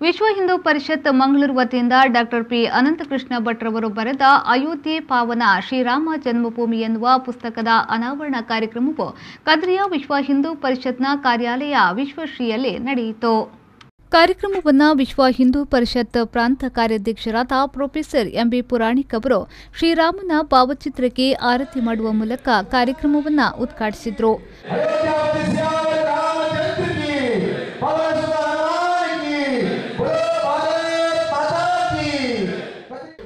ವಿಶ್ವ ಹಿಂದೂ ಪರಿಷತ್ ಮಂಗಳೂರು ವತಿಯಿಂದ doctor P Ananthakrishna ಭಟ್ರವರು ಬರೆದ ಅಯೋಧ್ಯೆ ಪಾವನ ಶ್ರೀರಾಮ ಜನ್ಮಭೂಮಿ ಎನ್ನುವ ಪುಸ್ತಕದ ಅನಾವರಣ ಕಾರ್ಯಕ್ರಮವು ಕದ್ರಿಯ ವಿಶ್ವ ಹಿಂದೂ ಪರಿಷತ್ನ ಕಾರ್ಯಾಲಯ ವಿಶ್ವಶ್ರೀಯಲ್ಲಿ ನಡೆಯಿತು. ಕಾರ್ಯಕ್ರಮವನ್ನು ವಿಶ್ವ ಹಿಂದೂ ಪರಿಷತ್ ಪ್ರಾಂತ ಕಾರ್ಯಾಧ್ಯಕ್ಷರಾದ ಪ್ರೊಫೆಸರ್ ಎಂಬಿ ಪುರಾಣಿಕ್ ಅವರು ಶ್ರೀರಾಮನ ಭಾವಚಿತ್ರಕ್ಕೆ ಆರತಿ ಮಾಡುವ ಮೂಲಕ ಕಾರ್ಯಕ್ರಮವನ್ನು ಉದ್ಘಾಟಿಸಿದರು.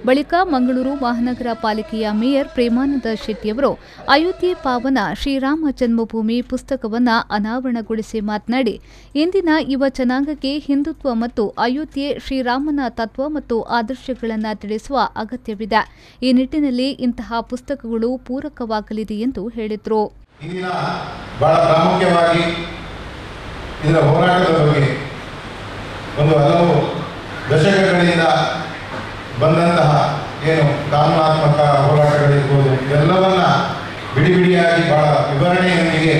ಬಳಿಕ ಮಂಗಳೂರು ಮಹಾನಗರ ಪಾಲಿಕೆಯ ಮೇಯರ್ ಪ್ರೇಮಾನಂದ ಶೆಟ್ಟಿಯವರು ಅಯೋಧ್ಯೆ ಪಾವನ ಶ್ರೀರಾಮ ಜನ್ಮಭೂಮಿ ಪುಸ್ತಕವನ್ನು ಅನಾವರಣಗೊಳಿಸಿ ಮಾತನಾಡಿ, ಇಂದಿನ ಯುವ ಜನಾಂಗಕ್ಕೆ ಹಿಂದುತ್ವ ಮತ್ತು ಅಯೋಧ್ಯೆ ಶ್ರೀರಾಮನ ತತ್ವ ಮತ್ತು ಆದರ್ಶಗಳನ್ನು ತಿಳಿಸುವ ಅಗತ್ಯವಿದೆ. ಈ ನಿಟ್ಟಿನಲ್ಲಿ ಇಂತಹ ಪುಸ್ತಕಗಳು ಪೂರಕವಾಗಲಿದೆ ಎಂದು ಹೇಳಿದರು. ಬಹಳ ಪ್ರಾಮುಖ್ಯವಾಗಿ ಇದರ ಹೋರಾಟದ ಬಗ್ಗೆ ಒಂದು ಹಲವು ದಶಕಗಳಿಂದ ಬಂದಂತಹ ಏನು ಕಾನೂನಾತ್ಮಕ ಹೋರಾಟಗಳಿರ್ಬೋದು ಎಲ್ಲವನ್ನ ಬಿಡಿಯಾಗಿ ಬಹಳ ವಿವರಣೆಯೊಂದಿಗೆ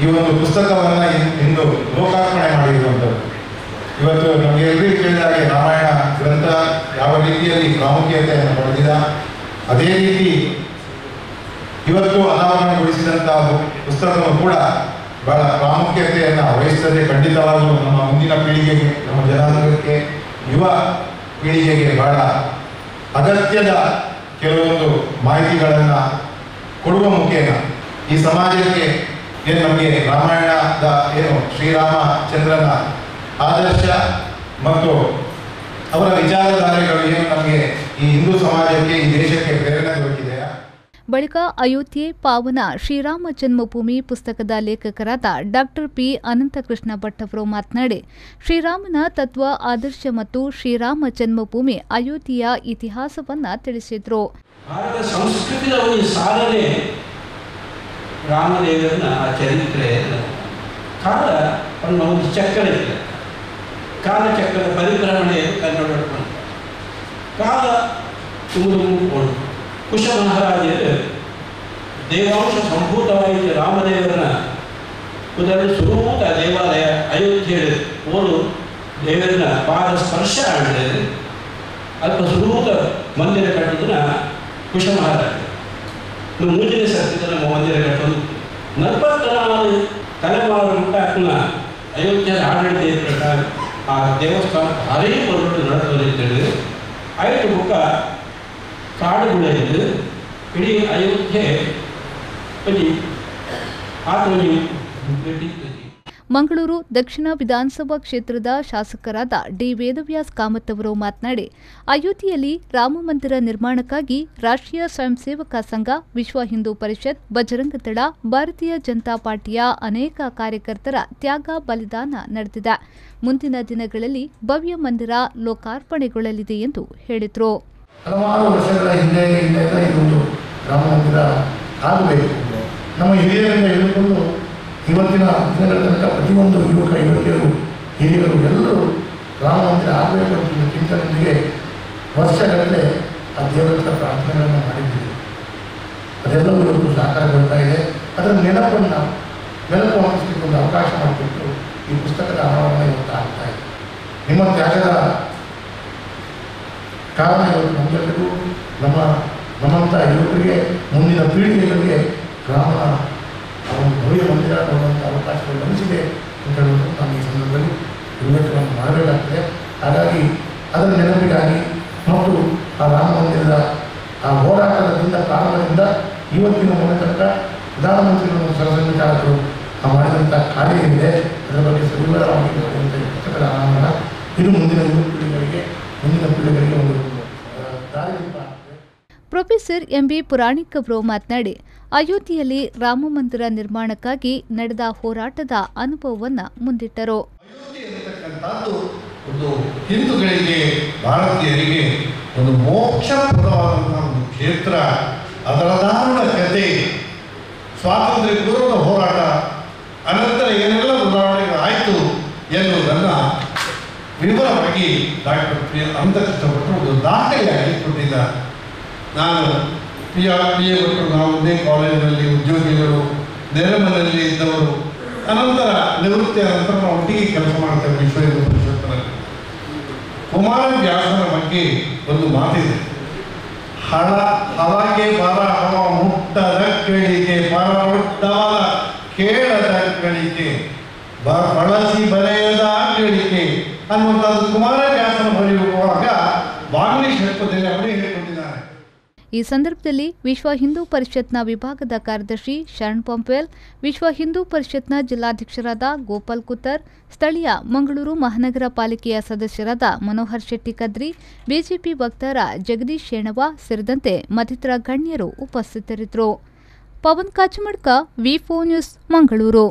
ಈ ಒಂದು ಪುಸ್ತಕವನ್ನು ಇಂದು ಲೋಕಾರ್ಪಣೆ ಮಾಡಿರುವಂಥದ್ದು. ಇವತ್ತು ನಮಗೆ ಎಲ್ಲರಿಗೂ ಕೇಳಿದಾಗೆ ರಾಮಾಯಣ ಗ್ರಂಥ ಯಾವ ರೀತಿಯಲ್ಲಿ ಪ್ರಾಮುಖ್ಯತೆಯನ್ನು ಪಡೆದಿದ, ಅದೇ ರೀತಿ ಇವತ್ತು ಅನಾವರಣಗೊಳಿಸಿದಂತಹ ಪುಸ್ತಕವು ಕೂಡ ಬಹಳ ಪ್ರಾಮುಖ್ಯತೆಯನ್ನು ವಹಿಸ್ತದೆ. ಖಂಡಿತವಾಗಲೂ ನಮ್ಮ ಮುಂದಿನ ಪೀಳಿಗೆಗೆ, ನಮ್ಮ ಜನಾಂಗಕ್ಕೆ, ಯುವ ಪೀಳಿಗೆಗೆ ಬಹಳ ಅಗತ್ಯದ ಕೆಲವೊಂದು ಮಾಹಿತಿಗಳನ್ನು ಕೊಡುವ ಮುಖೇನ ಈ ಸಮಾಜಕ್ಕೆ ಏನು ನಮಗೆ ರಾಮಾಯಣದ ಏನು ಶ್ರೀರಾಮಚಂದ್ರನ ಆದರ್ಶ ಮತ್ತು ಅವರ ವಿಚಾರಧಾರೆಗಳು ಏನು ನಮಗೆ ಈ ಹಿಂದೂ ಸಮಾಜಕ್ಕೆ, ಈ ದೇಶಕ್ಕೆ ಪ್ರೇರಣೆ ದೊರಕಿದೆ. ಬಳಿಕ ಅಯೋಧ್ಯೆ ಪಾವನ ಶ್ರೀರಾಮ ಜನ್ಮಭೂಮಿ ಪುಸ್ತಕದ ಲೇಖಕರಾದ ಡಾಕ್ಟರ್ ಪಿ ಅನಂತಕೃಷ್ಣ ಭಟ್ ಅವರು ಮಾತನಾಡಿ, ಶ್ರೀರಾಮನ ತತ್ವ, ಆದರ್ಶ ಮತ್ತು ಶ್ರೀರಾಮ ಜನ್ಮಭೂಮಿ ಅಯೋಧ್ಯೆಯ ಇತಿಹಾಸವನ್ನ ತಿಳಿಸಿದರು. ಭಾರತ ಸಂಸ್ಕೃತಿಯ ಒಂದು ಸಾಧನೆ ರಾಮದೇವರನ್ನ ಚರಿತ್ರೆ ಕಾಲ ಅನ್ನೋ ಒಂದು ಚಕ್ರ ಇದೆ. ಕಾಲಚಕ್ರದ ಪರಿಭ್ರಮಣೆ ಕನ್ನಡ ಕಾಲ ತುಂಬಿಕೊಂಡು ಕುಶ ಮಹಾರಾಜರು ದೇವಾಂಶ ಸಂಭೂತವಾಯಿತು ರಾಮದೇವರನ್ನ ಕುದಲು ಸುರೂತ ದೇವಾಲಯ ಅಯೋಧ್ಯೆ ಓಡು ದೇವರನ್ನ ಪಾದ ಸ್ಪರ್ಶ ಮಾಡಿದರೆ ಅಲ್ಪ ಸುರೂತ ಮಂದಿರ ಕಟ್ಟೋದನ್ನ ಕುಶ ಮಹಾರಾಜ ಮುಂದಿನ ಸರ್ತಿದ ನಮ್ಮ ಮಂದಿರ ಕಟ್ಟೋದು 44 ತಲೆಮಾರು ಮುಟ್ಟಾಕಿನ ಅಯೋಧ್ಯೆ ಆಡಳಿತ ಪ್ರಕಾರ ಆ ದೇವಸ್ಥಾನ ಭಾರೀ ಹೊರಟು ನಡೆದೋರಿದ್ದೇವೆ. ಐದು ಮುಖ ಕಾಡುಗಳಿದ್ದು ಇಡೀ ಅಯೋಧ್ಯೆ ಮಂಗಳೂರು ದಕ್ಷಿಣ ವಿಧಾನಸಭಾ ಕ್ಷೇತ್ರದ ಶಾಸಕರಾದ ಡಿ ವೇದವ್ಯಾಸ್ ಕಾಮತ್ ಅವರು ಮಾತನಾಡಿ, ಅಯೋಧ್ಯೆಯಲ್ಲಿ ರಾಮ ಮಂದಿರ ನಿರ್ಮಾಣಕ್ಕಾಗಿ ರಾಷ್ಟ್ರೀಯ ಸ್ವಯಂ ಸೇವಕ ಸಂಘ, ವಿಶ್ವ ಹಿಂದೂ ಪರಿಷತ್, ಬಜರಂಗ ದಳ, ಭಾರತೀಯ ಜನತಾ ಪಾರ್ಟಿಯ ಅನೇಕ ಕಾರ್ಯಕರ್ತರ ತ್ಯಾಗ ಬಲಿದಾನ ನಡೆದಿದೆ. ಮುಂದಿನ ದಿನಗಳಲ್ಲಿ ಭವ್ಯ ಮಂದಿರ ಲೋಕಾರ್ಪಣೆಗೊಳ್ಳಲಿದೆ ಎಂದು ಹೇಳಿದರು. ಹಲವಾರು ವರ್ಷಗಳ ಹಿಂದೆ ಇದೊಂದು ರಾಮ ಮಂದಿರ ಆಗಬೇಕು. ನಮ್ಮ ಹಿರಿಯರಿಂದ ಹಿಡಿದುಕೊಂಡು ಇವತ್ತಿನ ದಿನಗಳ ತನಕ ಪ್ರತಿಯೊಂದು ಯುವಕ ಯುವತಿಯರು, ಹಿರಿಯರು ಎಲ್ಲರೂ ರಾಮ ಮಂದಿರ ಆಗಬೇಕು ಅಂತ ಚಿಂತನೆಯೊಂದಿಗೆ ವರ್ಷಗಳಲ್ಲೇ ಆ ದೇವರ ಪ್ರಾರ್ಥನೆಗಳನ್ನು ಮಾಡಿದ್ದೀವಿ. ಅದೆಲ್ಲವೂ ಇವತ್ತು ಸಾಕಾರಗೊಳ್ತಾ ಇದೆ. ಅದರ ನೆನಪು ಅನ್ನಿಸ್ಲಿಕ್ಕೆ ಒಂದು ಅವಕಾಶ ಮಾಡಿಕೊಟ್ಟು ಈ ಪುಸ್ತಕದ ಅನಾವರಣ ಇವತ್ತು ಆಗ್ತಾ ಇದೆ. ನಿಮ್ಮ ತ್ಯಾಗದ ಕಾರಣ ಇವತ್ತು ನಮಗೆಲ್ಲರಿಗೂ ನಮ್ಮಂಥ ಯುವಕರಿಗೆ, ಮುಂದಿನ ಪೀಳಿಗೆಗಳಿಗೆ ರಾಮನ ಒಂದು ಭವ್ಯ ಮಂದಿರ ನೋಡುವಂಥ ಅವಕಾಶಗಳು ಲಭಿಸಿದೆ ಅಂತ ಹೇಳೋದು ನಾನು ಈ ಸಂದರ್ಭದಲ್ಲಿ ಉಲ್ಲೇಖವನ್ನು ಮಾಡಬೇಕಾಗ್ತದೆ. ಹಾಗಾಗಿ ಅದರ ನೆನಪಿಗಾಗಿ ಮತ್ತು ಆ ರಾಮ ಮಂದಿರದ ಆ ಹೋರಾಟದಿಂದ ಪ್ರಾರಂಭದಿಂದ ಇವತ್ತಿನ ತನಕ ಪ್ರಧಾನಮಂತ್ರಿಗಳು ಸರಸಂಘಚಾಲಕರು ಮಾಡಿದಂಥ ಕಾರ್ಯ ಏನಿದೆ ಅದರ ಬಗ್ಗೆ ಸವಿವರವಾಗಿ ಪುಸ್ತಕದ ಅನಾವರಣ ಇದು ಮುಂದಿನ ಯುವ ಪೀಳಿಗೆಗಳಿಗೆ ಒಂದು ದಾರಿದೀಪ. ಪ್ರೊಫೆಸರ್ ಎಂಬಿ ಪುರಾಣಿಕ್ ಅವರು ಮಾತನಾಡಿ, ಅಯೋಧ್ಯೆಯಲ್ಲಿ ರಾಮ ಮಂದಿರ ನಿರ್ಮಾಣಕ್ಕಾಗಿ ನಡೆದ ಹೋರಾಟದ ಅನುಭವವನ್ನು ಮುಂದಿಟ್ಟರು. ಅಯೋಧ್ಯೆ ಅಂತಕ್ಕಂಥದ್ದು ಒಂದು ಹಿಂದೂಗಳಿಗೆ, ಭಾರತೀಯರಿಗೆ ಒಂದು ಮೋಕ್ಷಪ್ರದವಾದಂತಹ ಒಂದು ಕ್ಷೇತ್ರ. ಅದರ ದಾರುಣ ಕಥೆ, ಸ್ವಾತಂತ್ರ್ಯ ಪೂರ್ವದ ಹೋರಾಟ, ಅನಂತರ ಏನೆಲ್ಲ ಬದಲಾವಣೆಗಳು ಆಯಿತು ಎನ್ನುವುದನ್ನು ವಿವರವಾಗಿ ಡಾಕ್ಟರ್ ಪಿ ಅನಂತಕೃಷ್ಣ ಭಟ್ರು ಒಂದು ದಾಖಲೆಯಾಗಿ ಕೊಟ್ಟಿದ್ದಾರೆ. ನಾನು ಪಿ ಎ ಭಟ್ರು ನಾವು ಒಂದೇ ಕಾಲೇಜಿನಲ್ಲಿ ಉದ್ಯೋಗಿಗಳು, ನೆರೆಮನೆಯಲ್ಲಿ ಇದ್ದವರು, ಅನಂತರ ನಿವೃತ್ತಿಯ ನಂತರ ನಾವು ಒಟ್ಟಿಗೆ ಕೆಲಸ ಮಾಡ್ತೇವೆ ವಿಶ್ವ ಹಿಂದೂ ಪರಿಷತ್ತಿನಲ್ಲಿ. ಕುಮಾರವ್ಯಾಸನ ಬಗ್ಗೆ ಒಂದು ಮಾತಿದೆ. ಹಲಗೆ ಬರಹವ ಮುಟ್ಟದ ಗಳಿಗೆ ಬರಹುಟ್ಟವನ ಕೇಳದ ಗಳಿಗೆ ಬಳಸಿ ಬರೆಯದ ಗಳಿಗೆ ಅನ್ನುವಂಥದ್ದು ಕುಮಾರವ್ಯಾಸನ ಬರೆಯುವಾಗ ವಾಗ್ಮಿ ಷಟ್ಪದಿಯಲ್ಲಿ ಅವರೇ ಹೇಳಿಕೊಂಡಿದ್ದಾರೆ. ಈ ಸಂದರ್ಭದಲ್ಲಿ ವಿಶ್ವ ಹಿಂದೂ ಪರಿಷತ್ನ ವಿಭಾಗದ ಕಾರ್ಯದರ್ಶಿ ಶರಣ್ ಪಂಪೇಲ್, ವಿಶ್ವ ಹಿಂದೂ ಪರಿಷತ್ನ ಜಿಲ್ಲಾಧ್ಯಕ್ಷರಾದ ಗೋಪಾಲ್ ಕುತ್ತರ್, ಸ್ಥಳೀಯ ಮಂಗಳೂರು ಮಹಾನಗರ ಪಾಲಿಕೆಯ ಸದಸ್ಯರಾದ ಮನೋಹರ್ ಶೆಟ್ಟಿ ಕದ್ರಿ, ಬಿಜೆಪಿ ವಕ್ತಾರ ಜಗದೀಶ್ ಶೇಣವ ಸೇರಿದಂತೆ ಮತ್ತಿತರ ಗಣ್ಯರು ಉಪಸ್ಥಿತರಿದ್ದರು. ಪವನ್ ಕಾಚಮಡ್ಕ, ವಿ4 ನ್ಯೂಸ್, ಮಂಗಳೂರು.